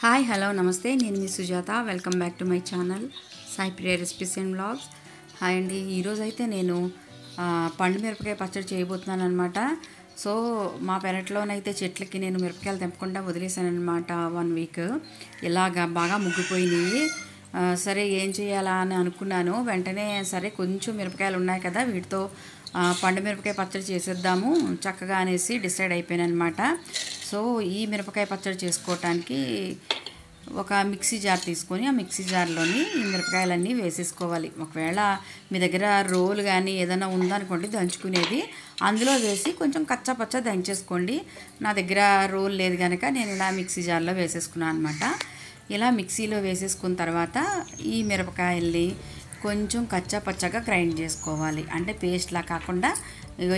Hi hello నమస్తే, నేను మీ Sujatha. Welcome back to my channel Sai Priya recipes and vlogs. Hi అండి. ఈరోజు అయితే నేను పండు మిరపకాయ పచ్చడి చేయబోతున్నాను అనమాట. సో మా పెరట్లోనైతే చెట్లకి నేను మిరపకాయలు తెంపకుండా వదిలేసాను అనమాట. 1 వీక్ ఇలాగా బాగా ముగ్గిపోయినాయి. సరే ఏం చేయాలా అని అనుకున్నాను. వెంటనే సరే కొంచెం మిరపకాయలు ఉన్నాయి కదా, వీటితో పండు మిరపకాయ పచ్చడి చేసేద్దాము చక్కగా అనేసి డిసైడ్ అయిపోయాను అనమాట. సో ఈ మిరపకాయ పచ్చడి చేసుకోవటానికి ఒక మిక్సీ జార్ తీసుకొని ఆ మిక్సీ జార్లోని ఈ మిరపకాయలన్నీ వేసేసుకోవాలి. ఒకవేళ మీ దగ్గర రోలు కానీ ఏదైనా ఉందనుకోండి దంచుకునేది, అందులో వేసి కొంచెం కచ్చా పచ్చా దంచేసుకోండి. నా దగ్గర రోల్ లేదు కనుక నేను ఇలా మిక్సీ జార్లో వేసేసుకున్నాను అనమాట. ఇలా మిక్సీలో వేసేసుకున్న తర్వాత ఈ మిరపకాయల్ని కొంచెం కచ్చా పచ్చగా గ్రైండ్ చేసుకోవాలి. అంటే పేస్ట్లా కాకుండా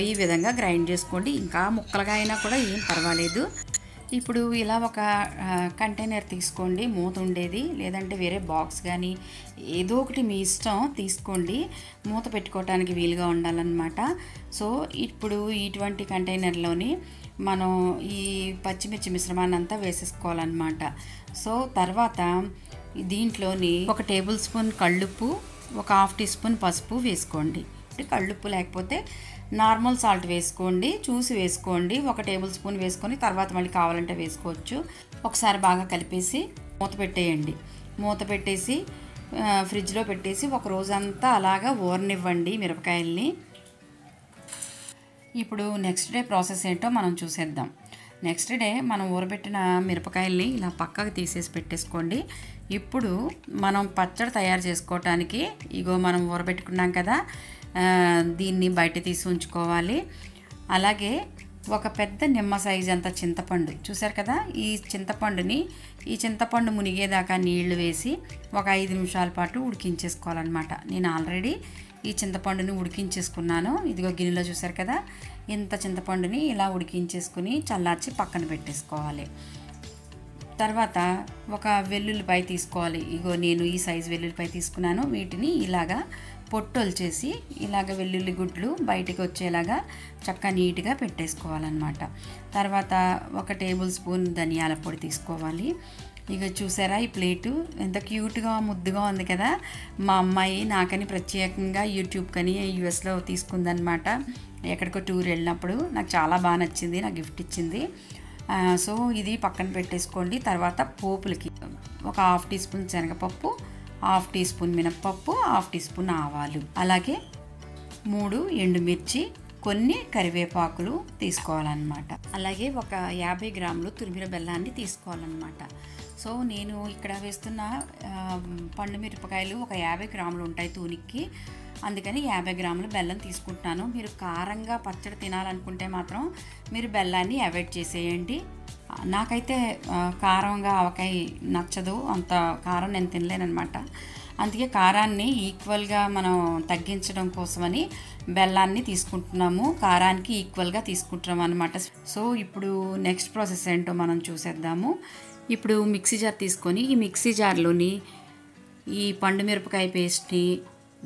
ఈ విధంగా గ్రైండ్ చేసుకోండి. ఇంకా ముక్కలుగా అయినా కూడా ఏం పర్వాలేదు. ఇప్పుడు ఇలా ఒక కంటైనర్ తీసుకోండి, మూత ఉండేది, లేదంటే వేరే బాక్స్ కానీ ఏదో ఒకటి మీ ఇష్టం తీసుకోండి, మూత పెట్టుకోవటానికి వీలుగా ఉండాలన్నమాట. సో ఇప్పుడు ఇటువంటి కంటైనర్లోని మనం ఈ పచ్చిమిర్చి మిశ్రమాన్ని అంతా వేసేసుకోవాలన్నమాట. సో తర్వాత దీంట్లోని 1 టేబుల్ స్పూన్ కళ్ళుప్పు, 1/2 టీ స్పూన్ పసుపు వేసుకోండి. కళ్ళుప్పు లేకపోతే నార్మల్ సాల్ట్ వేసుకోండి, చూసి వేసుకోండి. 1 టేబుల్ స్పూన్ వేసుకొని తర్వాత మళ్ళీ కావాలంటే వేసుకోవచ్చు. ఒకసారి బాగా కలిపేసి మూత పెట్టేయండి. మూత పెట్టేసి ఫ్రిడ్జ్లో పెట్టేసి ఒక రోజంతా అలాగా ఊరనివ్వండి మిరపకాయల్ని. ఇప్పుడు నెక్స్ట్ డే ప్రాసెస్ ఏంటో మనం చూసేద్దాం. నెక్స్ట్ డే మనం ఊరబెట్టిన మిరపకాయల్ని ఇలా పక్కకు తీసేసి పెట్టేసుకోండి. ఇప్పుడు మనం పచ్చడి తయారు చేసుకోవటానికి ఇగో మనం ఊరబెట్టుకున్నాం కదా, దీన్ని బయట తీసి ఉంచుకోవాలి. అలాగే ఒక పెద్ద నిమ్మ సైజ్ అంత చింతపండు చూసారు కదా, ఈ చింతపండు మునిగేదాకా నీళ్లు వేసి ఒక 5 నిమిషాల పాటు ఉడికించేసుకోవాలన్నమాట. నేను ఆల్రెడీ ఈ చింతపండుని ఉడికించేసుకున్నాను. ఇదిగో గిన్నెలో చూసారు కదా, ఇంత చింతపండుని ఇలా ఉడికించేసుకుని చల్లార్చి పక్కన పెట్టేసుకోవాలి. తర్వాత ఒక వెల్లుల్లిపాయ తీసుకోవాలి. ఇగో నేను ఈ సైజు వెల్లుల్లిపాయ తీసుకున్నాను. వీటిని ఇలాగా పొట్టొల్చేసి ఇలాగ వెల్లుల్లి గుడ్లు బయటికి వచ్చేలాగా చక్కగా నీట్గా పెట్టేసుకోవాలన్నమాట. తర్వాత 1 టేబుల్ స్పూన్ ధనియాల పొడి తీసుకోవాలి. ఇక చూసారా ఈ ప్లేటు ఎంత క్యూట్గా ముద్దుగా ఉంది కదా. మా అమ్మాయి నాకని ప్రత్యేకంగా యూట్యూబ్ కని యూఎస్లో తీసుకుందనమాట. ఎక్కడికో టూర్ వెళ్ళినప్పుడు నాకు చాలా బాగా నచ్చింది, నాకు గిఫ్ట్ ఇచ్చింది. సో ఇది పక్కన పెట్టేసుకోండి. తర్వాత పోపులకి ఒక 1/2 టీ స్పూన్ శనగపప్పు, 1/2 టీ స్పూన్ మినప్పప్పు, 1/2 టీ స్పూన్ ఆవాలు, అలాగే 3 ఎండుమిర్చి, కొన్ని కరివేపాకులు తీసుకోవాలన్నమాట. అలాగే ఒక 50 గ్రాములు తురిమిన బెల్లాన్ని తీసుకోవాలన్నమాట. సో నేను ఇక్కడ వేస్తున్న పండు మిరపకాయలు ఒక 50 గ్రాములు ఉంటాయి తూనికి, అందుకని 50 గ్రాములు బెల్లం తీసుకుంటున్నాను. మీరు కారంగా పచ్చడి తినాలనుకుంటే మాత్రం మీరు బెల్లాన్ని అవాయిడ్ చేసేయండి. నాకైతే కారంగా ఆవకాయ నచ్చదు, అంత కారం నేను తినలేనమాట. అందుకే కారాన్ని ఈక్వల్గా మనం తగ్గించడం కోసమని బెల్లాన్ని తీసుకుంటున్నాము, కారానికి ఈక్వల్గా తీసుకుంటున్నాం అనమాట. సో ఇప్పుడు నెక్స్ట్ ప్రాసెస్ ఏంటో మనం చూసేద్దాము. ఇప్పుడు మిక్సీ జార్ తీసుకొని ఈ మిక్సీ జార్లోని ఈ పండు మిరపకాయ పేస్ట్ని,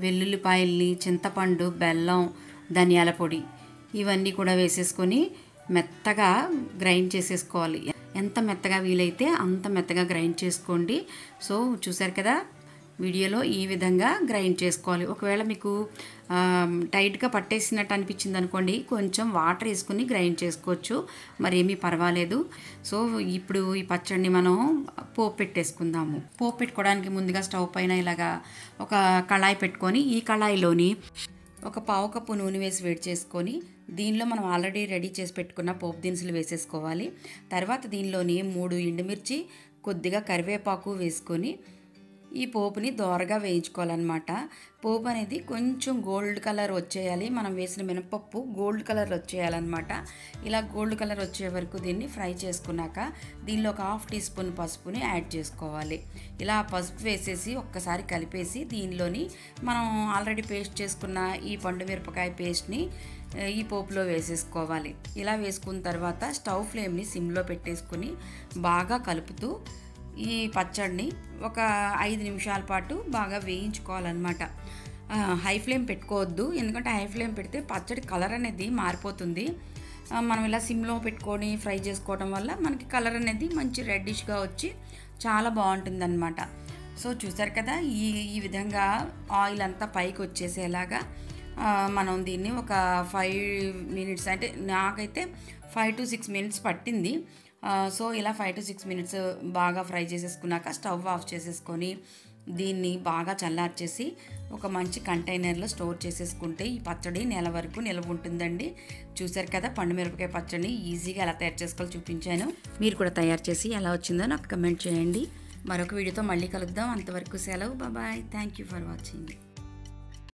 వెల్లుల్లిపాయల్ని, చింతపండు, బెల్లం, ధనియాల పొడి ఇవన్నీ కూడా వేసేసుకొని మెత్తగా గ్రైండ్ చేసేసుకోవాలి. ఎంత మెత్తగా వీలైతే అంత మెత్తగా గ్రైండ్ చేసుకోండి. సో చూసారు కదా వీడియోలో ఈ విధంగా గ్రైండ్ చేసుకోవాలి. ఒకవేళ మీకు టైట్గా పట్టేసినట్టు అనిపించింది అనుకోండి, కొంచెం వాటర్ వేసుకుని గ్రైండ్ చేసుకోవచ్చు, మరేమీ పర్వాలేదు. సో ఇప్పుడు ఈ పచ్చడిని మనం పోపు పెట్టేసుకుందాము. పోపు పెట్టుకోవడానికి ముందుగా స్టవ్ పైన ఇలాగా ఒక కళాయి పెట్టుకొని ఈ కళాయిలోని ఒక 1/4 కప్పు నూనె వేసి వేడి చేసుకొని దీనిలో మనం ఆల్రెడీ రెడీ చేసి పెట్టుకున్న పోపు దినుసులు వేసేసుకోవాలి. తర్వాత దీనిలోని 3 ఎండుమిర్చి, కొద్దిగా కరివేపాకు వేసుకొని ఈ పోపుని దోరగా వేయించుకోవాలన్నమాట. పోపు అనేది కొంచెం గోల్డ్ కలర్ వచ్చేయాలి, మనం వేసిన మినపప్పు గోల్డ్ కలర్ వచ్చేయాలన్నమాట. ఇలా గోల్డ్ కలర్ వచ్చే వరకు దీన్ని ఫ్రై చేసుకున్నాక దీనిలో ఒక 1/2 టీ స్పూన్ పసుపుని యాడ్ చేసుకోవాలి. ఇలా పసుపు వేసేసి ఒక్కసారి కలిపేసి దీనిలోని మనం ఆల్రెడీ పేస్ట్ చేసుకున్న ఈ పండు మిరపకాయ పేస్ట్ని ఈ పోపులో వేసేసుకోవాలి. ఇలా వేసుకున్న తర్వాత స్టవ్ ఫ్లేమ్ని సిమ్లో పెట్టేసుకుని బాగా కలుపుతూ ఈ పచ్చడిని ఒక 5 నిమిషాల పాటు బాగా వేయించుకోవాలన్నమాట. హై ఫ్లేమ్ పెట్టుకోవద్దు, ఎందుకంటే హై ఫ్లేమ్ పెడితే పచ్చడి కలర్ అనేది మారిపోతుంది. మనం ఇలా సిమ్లో పెట్టుకొని ఫ్రై చేసుకోవడం వల్ల మనకి కలర్ అనేది మంచి రెడ్డిష్గా వచ్చి చాలా బాగుంటుందన్నమాట. సో చూసారు కదా, ఈ ఈ విధంగా ఆయిల్ అంతా పైకి వచ్చేసేలాగా మనం దీన్ని ఒక 5 మినిట్స్, అంటే నాకైతే 5 to 6 మినిట్స్ పట్టింది. సో ఇలా 5 to 6 మినిట్స్ బాగా ఫ్రై చేసేసుకున్నాక స్టవ్ ఆఫ్ చేసేసుకొని దీన్ని బాగా చల్లార్చేసి ఒక మంచి కంటైనర్లో స్టోర్ చేసేసుకుంటే ఈ పచ్చడి నెల వరకు నిల్వ ఉంటుందండి. చూసారు కదా, పండు మిరపకాయ పచ్చడిని ఈజీగా ఎలా తయారు చేసుకోవాలో చూపించాను. మీరు కూడా తయారు చేసి ఎలా వచ్చిందో నాకు కమెంట్ చేయండి. మరొక వీడియోతో మళ్ళీ కలుద్దాం. అంతవరకు సెలవు. Bye. Thank you for watching.